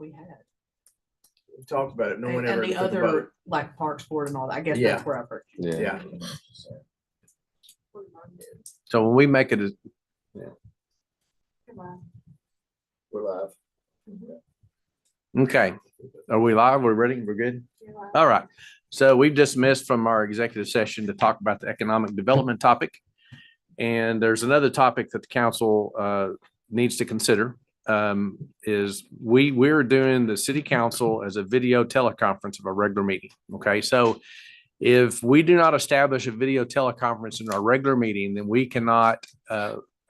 we had. We talked about it. No one And ever the took a vote. other, like Parks Board and all that, I guess Yeah. that's where I've heard. Yeah. So when we make it, We're live. okay. Are we live? We're ready? We're good? All right. So we've dismissed from our executive session to talk about the economic development topic. And there's another topic that the council needs to consider. Is we're doing the city council as a video teleconference of a regular meeting. Okay, so if we do not establish a video teleconference in our regular meeting, then we cannot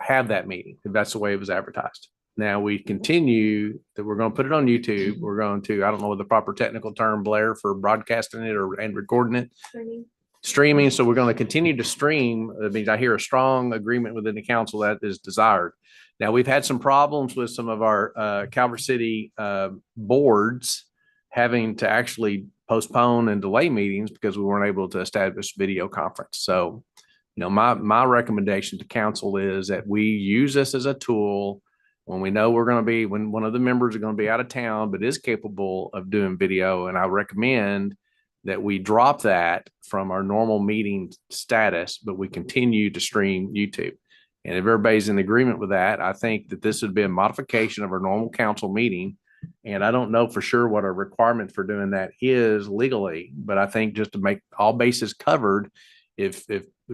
have that meeting if that's the way it was advertised. Now we continue that we're going to put it on YouTube. We're going to, I don't know what the proper technical term, Blair, for broadcasting it and recording it. Streaming. So we're going to continue to stream. I mean, I hear a strong agreement within the council that is desired. Now, we've had some problems with some of our Calvert City boards having to actually postpone and delay meetings because we weren't able to establish video conference. So, my recommendation to council is that we use this as a tool when we know when one of the members are going to be out of town, but is capable of doing video. And I recommend that we drop that from our normal meeting status, but we continue to stream YouTube. And if everybody's in agreement with that, I think that this would be a modification of our normal council meeting. And I don't know for sure what our requirement for doing that is legally, but I think just to make all bases covered, if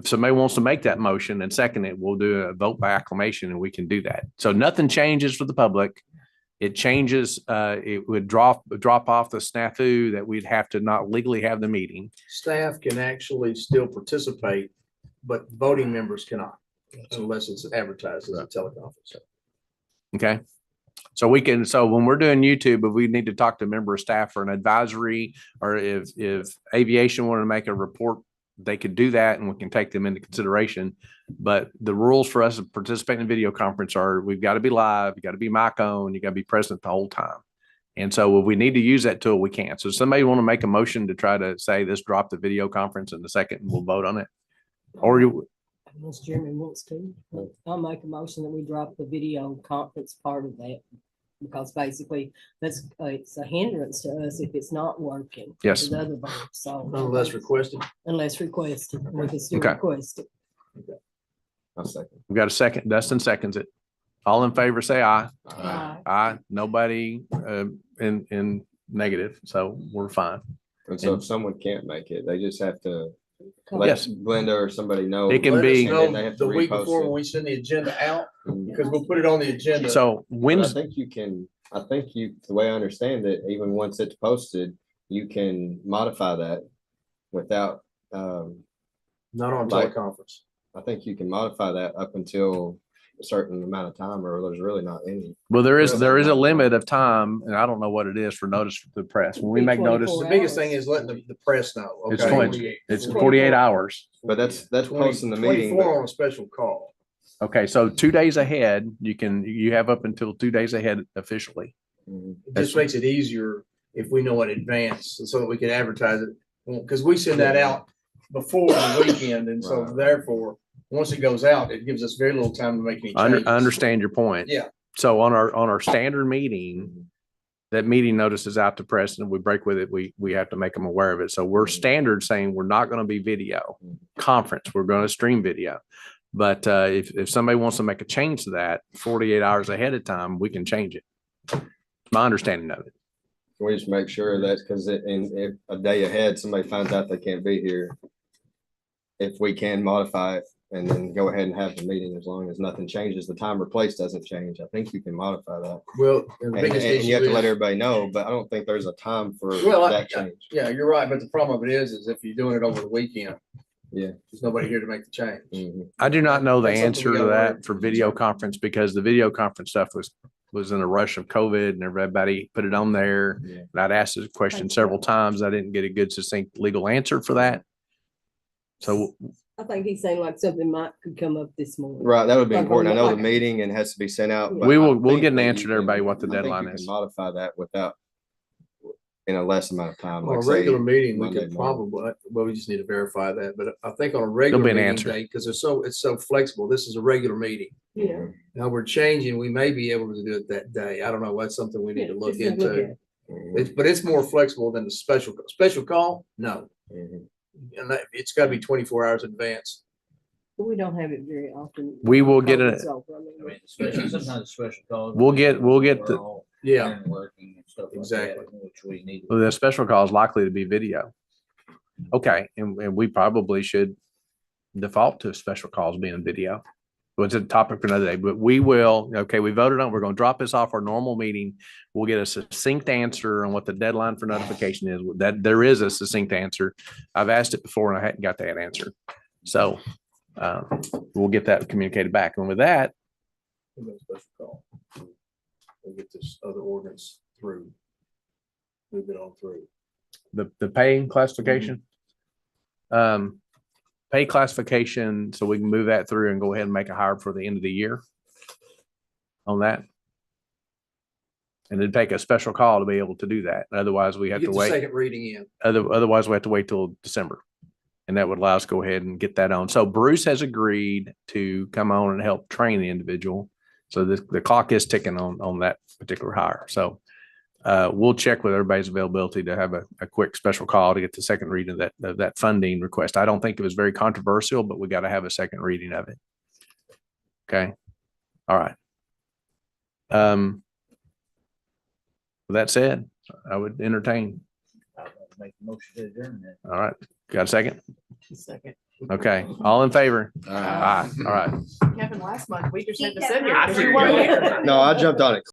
somebody wants to make that motion and second it, we'll do a vote by acclamation and we can do that. So nothing changes for the public. It changes, it would drop off the snafu that we'd have to not legally have the meeting. Staff can actually still participate, but voting members cannot unless it's advertised as a teleconference. Okay. So when we're doing YouTube, if we need to talk to a member of staff for an advisory, or if aviation wanted to make a report, they could do that and we can take them into consideration. But the rules for us to participate in video conference are we've got to be live, you got to be mic on, you got to be present the whole time. And so if we need to use that tool, we can. So somebody want to make a motion to try to say this, drop the video conference in a second and we'll vote on it. Or Mr. Chairman wants to. I'll make a motion that we drop the video conference part of that. Because basically it's a hindrance to us if it's not working. Yes. with other votes. So Unless requested. unless requested, we can still Okay. request it. I'll second. we got a second, Dustin seconds it. All in favor, say aye. Aye. Aye. Nobody in negative. So we're fine. And so if someone can't make it, they just have to let Yes. Glenda or somebody know. It can Let us be- know And they have to the week repost before it. when we send the agenda out, Mhm. because we'll put it on the agenda. So But I Wednesday, think the way I understand it, even once it's posted, you can modify that without, Not on Like- teleconference. I think you can modify that up until a certain amount of time, or there's really not any. well, there is a limit of time, and I don't know what it is for notice to the press. When we Be make notice, 24 The biggest thing is letting the press know. It's okay? 20 it's 48 hours. But that's posting the 20 meeting. 24 on a special call. Okay, so 2 days ahead, you have up until 2 days ahead officially. Mhm. It just makes it easier if we know in advance so that we can advertise it. Because we send that out before the weekend. And so Right. therefore, once it goes out, it gives us very little time to make any I changes. understand your point. Yeah. So on our standard meeting, that meeting notice is out to press and if we break with it, we have to make them aware of it. So we're standard saying we're not going to be video conference. We're going to stream video. But if somebody wants to make a change to that 48 hours ahead of time, we can change it. My understanding of it. Can we just make sure that's because if a day ahead, somebody finds out they can't be here, if we can modify it and then go ahead and have the meeting as long as nothing changes, the time or place doesn't change. I think you can modify that. Well, the And biggest and you have issue to let is, everybody know, but I don't think there's a time for Well, that change. yeah, you're right. But the problem of it is if you're doing it over the weekend. Yeah. There's nobody here to make the change. Mhm. I do not know the That's something answer we to gotta that learn. for video conference because the video conference stuff was in a rush of COVID and everybody put it on there. Yeah. And I'd asked this question several times. I didn't get a good succinct legal answer for that. So I think he's saying like something could come up this morning. Right, that would be Like important. I on know the- the meeting and has to be sent out. but we'll I think get an that answer you to everybody can- what the I think deadline you can is. Modify that without in a less amount of time. On a Like say, regular meeting, we Monday could morning. probably, well, we just need to verify that, but I think on a regular be an meeting answer. date, because it's so flexible, this is a regular meeting. Yeah. Now we're changing, we may be able to do it that day. I don't know, that's something we need to look Just to look into. at. But it's more flexible than the special call, no. Mhm. And it's gotta be 24 hours in advance. But we don't have it very often. We will get it. COVID's over. I mean, I mean, especially sometimes special calls. We'll get the, Yeah, Working and stuff like that, Exactly. which we need. well, the special call is likely to be video. Okay, and we probably should default to special calls being video. Well, it's a topic for another day, but we will, okay, we voted on, we're gonna drop this off our normal meeting. We'll get a succinct answer on what the deadline for notification is. That there is a succinct answer. I've asked it before and I hadn't got that answer. So we'll get that communicated back. And with that, we'll do a special call. We'll get this other ordinance through. Move it on through. the pay classification. Pay classification, so we can move that through and go ahead and make a hire for the end of the year on that. And then take a special call to be able to do that. Otherwise, we have Get to the wait. second reading in. Otherwise, we have to wait till December. And that would allow us to go ahead and get that on. So Bruce has agreed to come on and help train the individual. So the clock is ticking on that particular hire. So we'll check with everybody's availability to have a quick special call to get the second reading of that funding request. I don't think it was very controversial, but we got to have a second reading of it. Okay. All right. With that said, I would entertain. Make a motion to adjourn that. All right. Got a second? Second. Okay. All in favor? All Aye. All right. Kevin, last month, we just had to Keep sit that here. mouth 'cause you weren't shut. here. No, I jumped on it